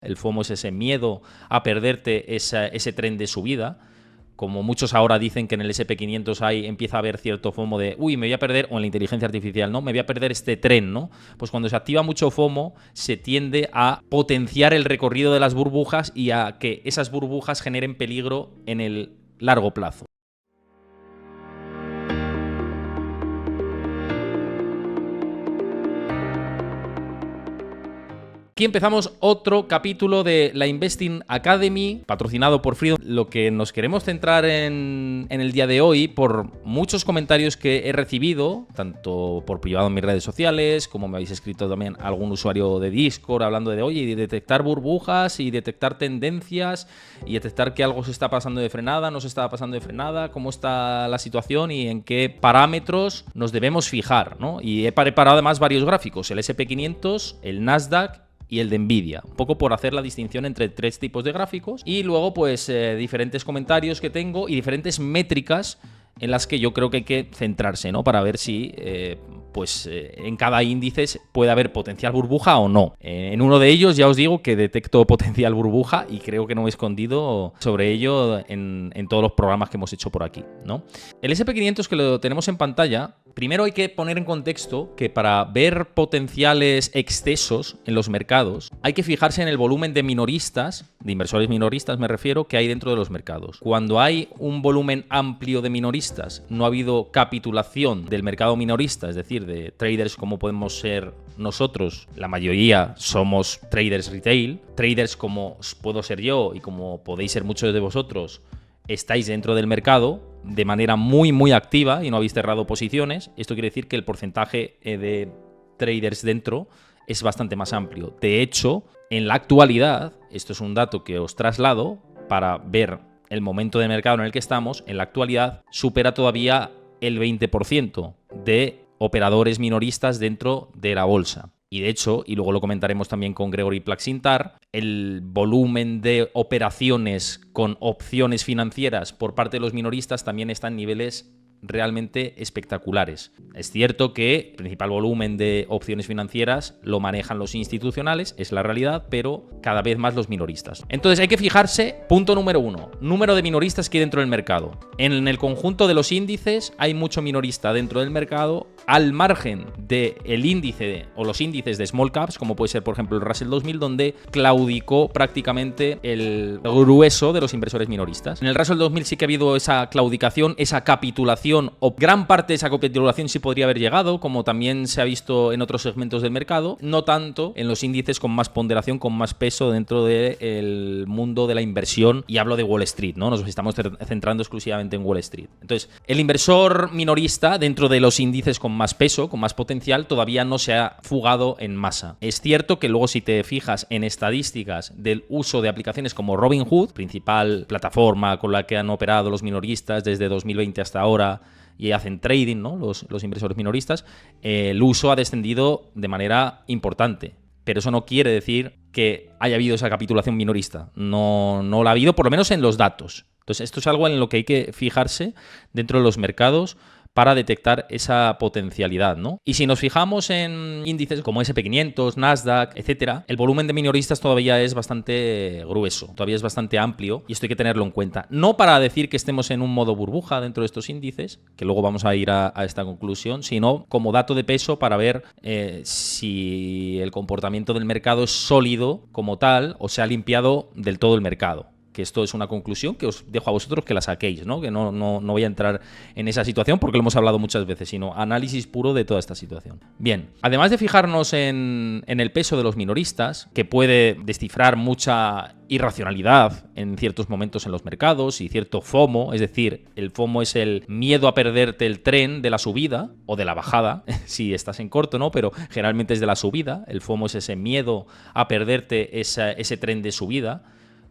El FOMO es ese miedo a perderte ese tren de subida. Como muchos ahora dicen que en el SP500 empieza a haber cierto FOMO de uy, me voy a perder, o en la inteligencia artificial, ¿no? Me voy a perder este tren, ¿no? Pues cuando se activa mucho FOMO, se tiende a potenciar el recorrido de las burbujas y a que esas burbujas generen peligro en el largo plazo. Aquí empezamos otro capítulo de la Investing Academy, patrocinado por Freedom. Lo que nos queremos centrar en el día de hoy, por muchos comentarios que he recibido, tanto por privado en mis redes sociales, como me habéis escrito también algún usuario de Discord hablando de, oye, y detectar burbujas y detectar tendencias y detectar que algo se está pasando de frenada, no se está pasando de frenada, cómo está la situación y en qué parámetros nos debemos fijar, ¿no? Y he preparado además varios gráficos, el SP500, el Nasdaq y el de Nvidia, un poco por hacer la distinción entre tres tipos de gráficos y luego pues diferentes comentarios que tengo y diferentes métricas en las que yo creo que hay que centrarse, ¿no? Para ver si en cada índice puede haber potencial burbuja o no. En uno de ellos ya os digo que detecto potencial burbuja y creo que no he escondido sobre ello en todos los programas que hemos hecho por aquí, ¿no? El SP500, que lo tenemos en pantalla, primero hay que poner en contexto que para ver potenciales excesos en los mercados hay que fijarse en el volumen de minoristas, de inversores minoristas me refiero, que hay dentro de los mercados. Cuando hay un volumen amplio de minoristas, no ha habido capitulación del mercado minorista, es decir, de traders como podemos ser nosotros, la mayoría somos traders retail, traders como puedo ser yo y como podéis ser muchos de vosotros, estáis dentro del mercado de manera muy muy activa y no habéis cerrado posiciones. Esto quiere decir que el porcentaje de traders dentro es bastante más amplio. De hecho, en la actualidad, esto es un dato que os traslado para ver el momento de mercado en el que estamos, en la actualidad supera todavía el 20% de operadores minoristas dentro de la bolsa. Y de hecho, y luego lo comentaremos también con Gregory Plaxintar, el volumen de operaciones con opciones financieras por parte de los minoristas también está en niveles realmente espectaculares. Es cierto que el principal volumen de opciones financieras lo manejan los institucionales, es la realidad, pero cada vez más los minoristas. Entonces hay que fijarse, punto número 1, número de minoristas que hay dentro del mercado. En el conjunto de los índices hay mucho minorista dentro del mercado, al margen del índice o los índices de small caps, como puede ser por ejemplo el Russell 2000, donde claudicó prácticamente el grueso de los inversores minoristas. En el Russell 2000 sí que ha habido esa claudicación, esa capitulación, o gran parte de esa capitulación sí podría haber llegado, como también se ha visto en otros segmentos del mercado, no tanto en los índices con más ponderación, con más peso dentro del mundo de la inversión, y hablo de Wall Street, ¿no? Nos estamos centrando exclusivamente en Wall Street. Entonces, el inversor minorista dentro de los índices con más peso, con más potencial, todavía no se ha fugado en masa. Es cierto que luego si te fijas en estadísticas del uso de aplicaciones como Robinhood, principal plataforma con la que han operado los minoristas desde 2020 hasta ahora, y hacen trading, ¿no? Los inversores minoristas, el uso ha descendido de manera importante. Pero eso no quiere decir que haya habido esa capitulación minorista. No la ha habido, por lo menos en los datos. Entonces, esto es algo en lo que hay que fijarse dentro de los mercados para detectar esa potencialidad, ¿no? Y si nos fijamos en índices como SP500, Nasdaq, etcétera, el volumen de minoristas todavía es bastante grueso, todavía es bastante amplio, y esto hay que tenerlo en cuenta. No para decir que estemos en un modo burbuja dentro de estos índices, que luego vamos a ir a esta conclusión, sino como dato de peso para ver si el comportamiento del mercado es sólido como tal o se ha limpiado del todo el mercado. Que esto es una conclusión que os dejo a vosotros que la saquéis, ¿no? Que no voy a entrar en esa situación porque lo hemos hablado muchas veces, sino análisis puro de toda esta situación. Bien, además de fijarnos en el peso de los minoristas, que puede descifrar mucha irracionalidad en ciertos momentos en los mercados y cierto FOMO, es decir, el FOMO es el miedo a perderte el tren de la subida o de la bajada, si estás en corto, ¿no? Pero generalmente es de la subida, el FOMO es ese miedo a perderte ese tren de subida.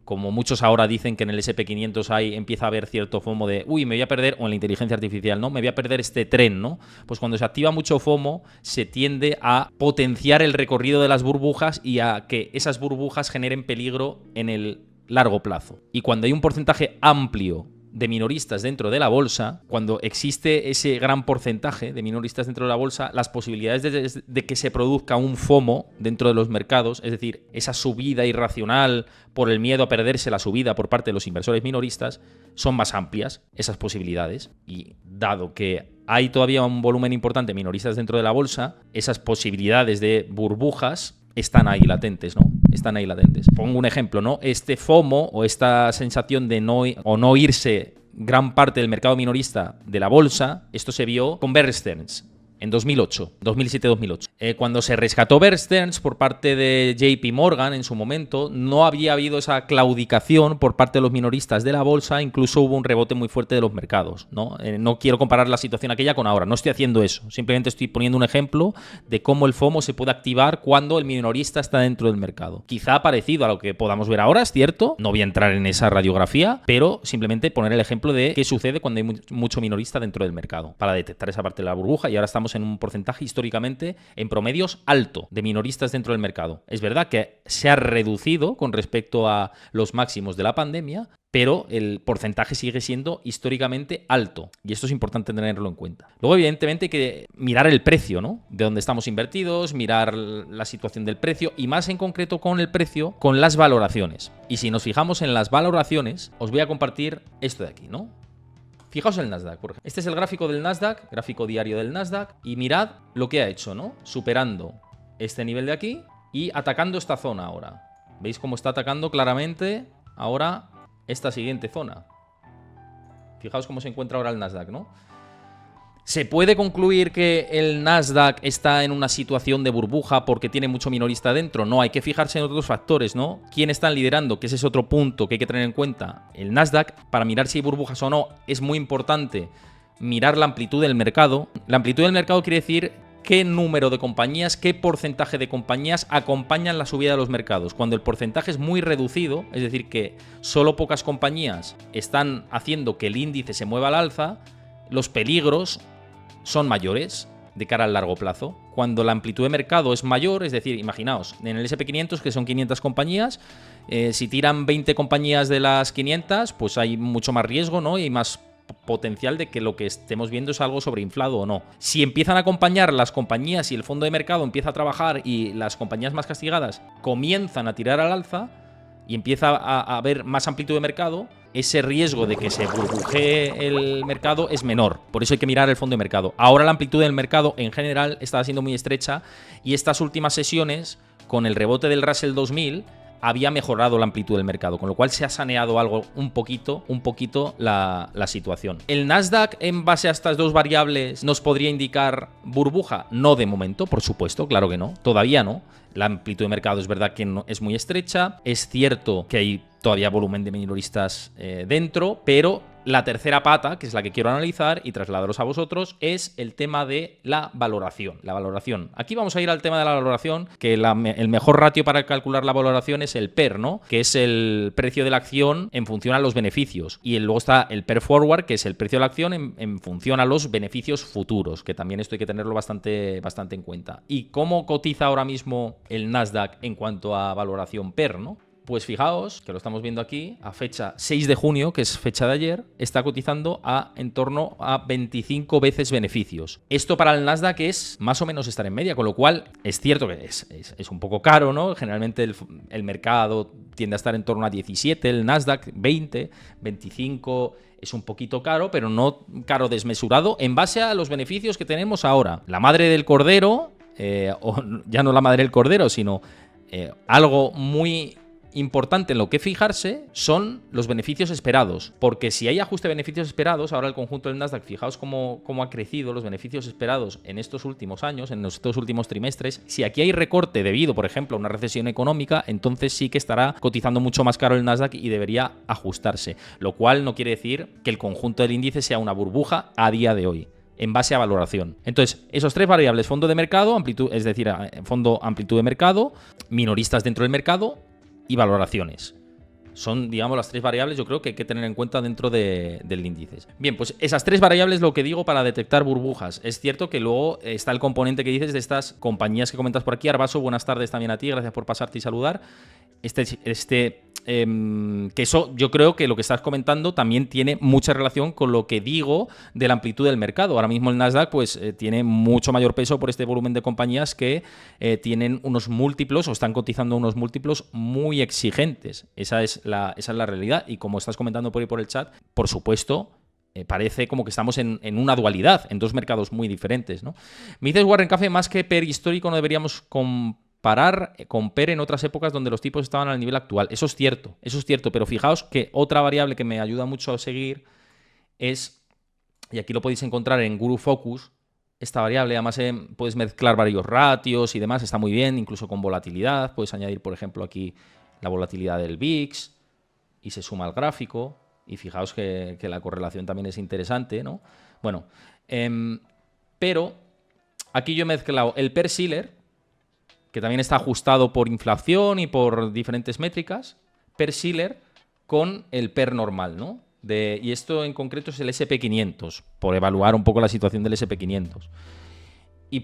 Como muchos ahora dicen que en el SP500 empieza a haber cierto FOMO de uy, me voy a perder, o en la inteligencia artificial, ¿no? Me voy a perder este tren, ¿no? Pues cuando se activa mucho FOMO, se tiende a potenciar el recorrido de las burbujas y a que esas burbujas generen peligro en el largo plazo. Y cuando hay un porcentaje amplio de minoristas dentro de la bolsa, cuando existe ese gran porcentaje de minoristas dentro de la bolsa, las posibilidades de que se produzca un FOMO dentro de los mercados, es decir, esa subida irracional por el miedo a perderse la subida por parte de los inversores minoristas, son más amplias esas posibilidades. Y dado que hay todavía un volumen importante de minoristas dentro de la bolsa, esas posibilidades de burbujas están ahí latentes, ¿no? Están ahí latentes. Pongo un ejemplo, ¿no? Este FOMO o esta sensación de no irse gran parte del mercado minorista de la bolsa, esto se vio con Bear Stearns en 2007-2008. Cuando se rescató Bear Stearns por parte de JP Morgan en su momento, no había habido esa claudicación por parte de los minoristas de la bolsa, incluso hubo un rebote muy fuerte de los mercados, ¿no? No quiero comparar la situación aquella con ahora, no estoy haciendo eso, simplemente estoy poniendo un ejemplo de cómo el FOMO se puede activar cuando el minorista está dentro del mercado. Quizá parecido a lo que podamos ver ahora, es cierto, no voy a entrar en esa radiografía, pero simplemente poner el ejemplo de qué sucede cuando hay mucho minorista dentro del mercado, para detectar esa parte de la burbuja, y ahora estamos en un porcentaje históricamente en promedios alto de minoristas dentro del mercado. Es verdad que se ha reducido con respecto a los máximos de la pandemia, pero el porcentaje sigue siendo históricamente alto y esto es importante tenerlo en cuenta. Luego, evidentemente, hay que mirar el precio, ¿no? De dónde estamos invertidos, mirar la situación del precio y más en concreto con el precio, con las valoraciones. Y si nos fijamos en las valoraciones, os voy a compartir esto de aquí, ¿no? Fijaos el Nasdaq, por ejemplo. Este es el gráfico del Nasdaq, gráfico diario del Nasdaq, y mirad lo que ha hecho, ¿no? Superando este nivel de aquí y atacando esta zona ahora. ¿Veis cómo está atacando claramente ahora esta siguiente zona? Fijaos cómo se encuentra ahora el Nasdaq, ¿no? ¿Se puede concluir que el Nasdaq está en una situación de burbuja porque tiene mucho minorista dentro? No, hay que fijarse en otros factores, ¿no? ¿Quién está liderando? Que ese es otro punto que hay que tener en cuenta. El Nasdaq, para mirar si hay burbujas o no, es muy importante mirar la amplitud del mercado. La amplitud del mercado quiere decir qué número de compañías, qué porcentaje de compañías acompañan la subida de los mercados. Cuando el porcentaje es muy reducido, es decir, que solo pocas compañías están haciendo que el índice se mueva al alza, los peligros son mayores de cara al largo plazo. Cuando la amplitud de mercado es mayor, es decir, imaginaos, en el S&P 500, que son 500 compañías, si tiran 20 compañías de las 500, pues hay mucho más riesgo, ¿no? Y más potencial de que lo que estemos viendo es algo sobreinflado o no. Si empiezan a acompañar las compañías y el fondo de mercado empieza a trabajar y las compañías más castigadas comienzan a tirar al alza y empieza a haber más amplitud de mercado, ese riesgo de que se burbujee el mercado es menor. Por eso hay que mirar el fondo de mercado. Ahora la amplitud del mercado en general está siendo muy estrecha y estas últimas sesiones, con el rebote del Russell 2000, había mejorado la amplitud del mercado, con lo cual se ha saneado algo, un poquito la situación. ¿El Nasdaq, en base a estas dos variables, nos podría indicar burbuja? No de momento, por supuesto, claro que no, todavía no. La amplitud de mercado es verdad que no, es muy estrecha, es cierto que hay todavía volumen de minoristas dentro, pero la tercera pata, que es la que quiero analizar y trasladaros a vosotros, es el tema de la valoración. La valoración. Aquí vamos a ir al tema de la valoración, que el mejor ratio para calcular la valoración es el PER, ¿no? Que es el precio de la acción en función a los beneficios. Y luego está el PER Forward, que es el precio de la acción en función a los beneficios futuros, que también esto hay que tenerlo bastante en cuenta. ¿Y cómo cotiza ahora mismo el Nasdaq en cuanto a valoración PER, ¿no? Pues fijaos, que lo estamos viendo aquí, a fecha 6 de junio, que es fecha de ayer, está cotizando en torno a 25 veces beneficios. Esto para el Nasdaq es más o menos estar en media, con lo cual es cierto que es un poco caro, ¿no? Generalmente el mercado tiende a estar en torno a 17, el Nasdaq 20, 25... es un poquito caro, pero no caro desmesurado en base a los beneficios que tenemos ahora. La madre del cordero, o ya no la madre del cordero, sino algo muy importante en lo que fijarse son los beneficios esperados, porque si hay ajuste de beneficios esperados, ahora el conjunto del Nasdaq, fijaos cómo ha crecido los beneficios esperados en estos últimos años, en estos últimos trimestres. Si aquí hay recorte debido, por ejemplo, a una recesión económica, entonces sí que estará cotizando mucho más caro el Nasdaq y debería ajustarse, lo cual no quiere decir que el conjunto del índice sea una burbuja a día de hoy, en base a valoración. Entonces, esos tres variables, fondo de mercado, amplitud, es decir, fondo, amplitud de mercado, minoristas dentro del mercado y valoraciones. Son, digamos, las tres variables, yo creo que hay que tener en cuenta dentro del índice. Bien, pues esas tres variables, lo que digo, para detectar burbujas. Es cierto que luego está el componente que dices de estas compañías que comentas por aquí. Arbaso, buenas tardes también a ti, gracias por pasarte y saludar. Este que eso yo creo que lo que estás comentando también tiene mucha relación con lo que digo de la amplitud del mercado. Ahora mismo el Nasdaq pues tiene mucho mayor peso por este volumen de compañías que tienen unos múltiplos o están cotizando unos múltiplos muy exigentes. Esa es la realidad. Y como estás comentando por ahí por el chat, por supuesto, parece como que estamos en una dualidad, en dos mercados muy diferentes, ¿no? Me dices, Warren Café, más que PER histórico no deberíamos comparar con PER en otras épocas donde los tipos estaban al nivel actual. Eso es cierto, pero fijaos que otra variable que me ayuda mucho a seguir es, y aquí lo podéis encontrar en Guru Focus, esta variable, además puedes mezclar varios ratios y demás, está muy bien, incluso con volatilidad, puedes añadir, por ejemplo, aquí la volatilidad del VIX y se suma al gráfico. Y fijaos que la correlación también es interesante, ¿no? Bueno, pero aquí yo he mezclado el Per Shiller, que también está ajustado por inflación y por diferentes métricas, Per Shiller con el Per normal, ¿no? Y esto en concreto es el SP500, por evaluar un poco la situación del SP500. Y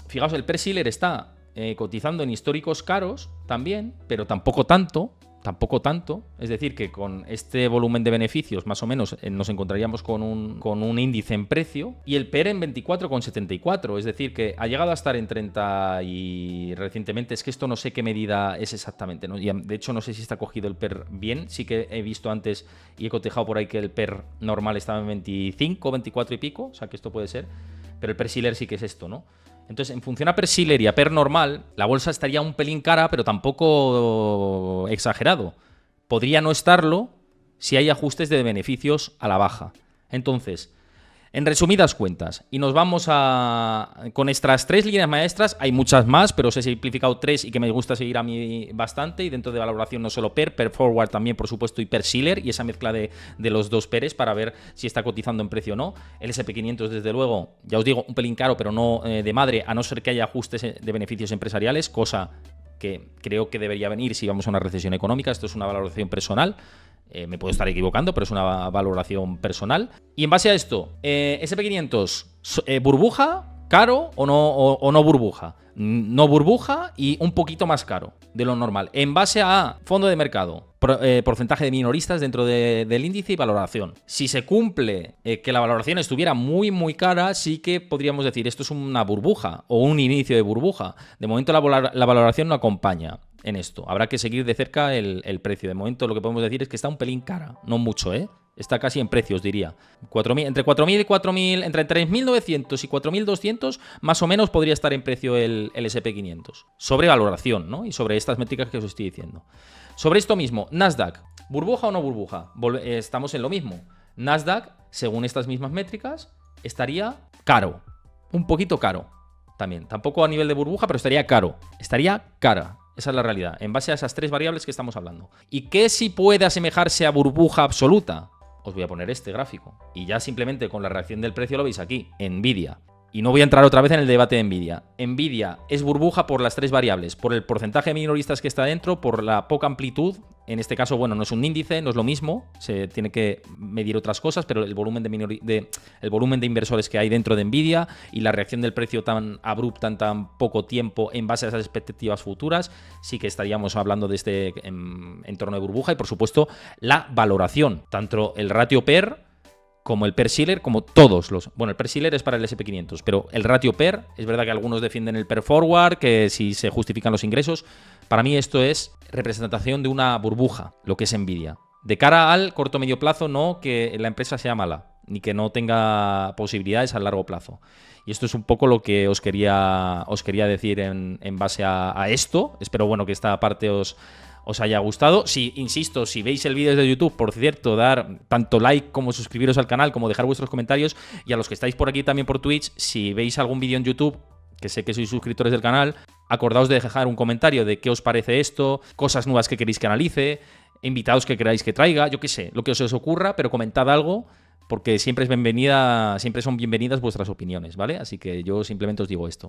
fijaos, el Per Shiller está cotizando en históricos caros también, pero tampoco tanto, es decir, que con este volumen de beneficios más o menos nos encontraríamos con un índice en precio, y el PER en 24,74, es decir, que ha llegado a estar en 30 y recientemente, es que esto no sé qué medida es exactamente, ¿no? Y de hecho no sé si está cogido el PER bien, sí que he visto antes y he cotejado por ahí que el PER normal estaba en 25, 24 y pico, o sea que esto puede ser, pero el Per Shiller sí que es esto, ¿no? Entonces, en función a Per Shiller y a PER normal, la bolsa estaría un pelín cara, pero tampoco exagerado. Podría no estarlo si hay ajustes de beneficios a la baja. Entonces, en resumidas cuentas, y nos vamos con estas 3 líneas maestras, hay muchas más, pero os he simplificado 3 y que me gusta seguir a mí bastante, y dentro de valoración no solo PER Forward también, por supuesto, y Per Shiller, y esa mezcla de los dos PERes para ver si está cotizando en precio o no. El SP500, desde luego, ya os digo, un pelín caro, pero no de madre, a no ser que haya ajustes de beneficios empresariales, cosa que creo que debería venir si vamos a una recesión económica. Esto es una valoración personal. Me puedo estar equivocando, pero es una valoración personal. Y en base a esto, SP500, ¿burbuja, caro o no burbuja? No burbuja y un poquito más caro de lo normal. En base a fondo de mercado, porcentaje de minoristas dentro del índice y valoración. Si se cumple que la valoración estuviera muy, muy cara, sí que podríamos decir esto es una burbuja o un inicio de burbuja. De momento la valoración no acompaña en esto. Habrá que seguir de cerca el precio. De momento lo que podemos decir es que está un pelín cara. No mucho, ¿eh? Está casi en precios, diría. Entre 4.000 y 4.000, entre 3.900 y 4.200, más o menos podría estar en precio el SP500. Sobre valoración, ¿no? Y sobre estas métricas que os estoy diciendo. Sobre esto mismo, Nasdaq, ¿burbuja o no burbuja? Estamos en lo mismo. Nasdaq, según estas mismas métricas, estaría caro. Un poquito caro también. Tampoco a nivel de burbuja, pero estaría caro. Estaría cara. Esa es la realidad, en base a esas 3 variables que estamos hablando. ¿Y qué si puede asemejarse a burbuja absoluta? Os voy a poner este gráfico. Y ya simplemente con la reacción del precio lo veis aquí. Nvidia. Y no voy a entrar otra vez en el debate de Nvidia. Nvidia es burbuja por las 3 variables. Por el porcentaje de minoristas que está dentro, por la poca amplitud. En este caso, bueno, no es un índice, no es lo mismo. Se tiene que medir otras cosas, pero el volumen el volumen de inversores que hay dentro de Nvidia y la reacción del precio tan abrupta en tan poco tiempo en base a esas expectativas futuras, sí que estaríamos hablando de este entorno de burbuja. Y por supuesto, la valoración. Tanto el ratio PER como el Per Shiller, como todos los... Bueno, el Per Shiller es para el SP500, pero el ratio PER, es verdad que algunos defienden el PER Forward, que si se justifican los ingresos. Para mí esto es representación de una burbuja, lo que es Nvidia. De cara al corto medio plazo, no que la empresa sea mala, ni que no tenga posibilidades a largo plazo. Y esto es un poco lo que os quería decir en base a esto. Espero, bueno, que esta parte os haya gustado. Insisto, si veis el vídeo de YouTube, por cierto, dar tanto like como suscribiros al canal, como dejar vuestros comentarios. Y a los que estáis por aquí también por Twitch, si veis algún vídeo en YouTube, que sé que sois suscriptores del canal, acordaos de dejar un comentario de qué os parece esto, cosas nuevas que queréis que analice, invitados que queráis que traiga, yo qué sé, lo que os ocurra, pero comentad algo, porque siempre son bienvenidas vuestras opiniones, ¿vale? Así que yo simplemente os digo esto.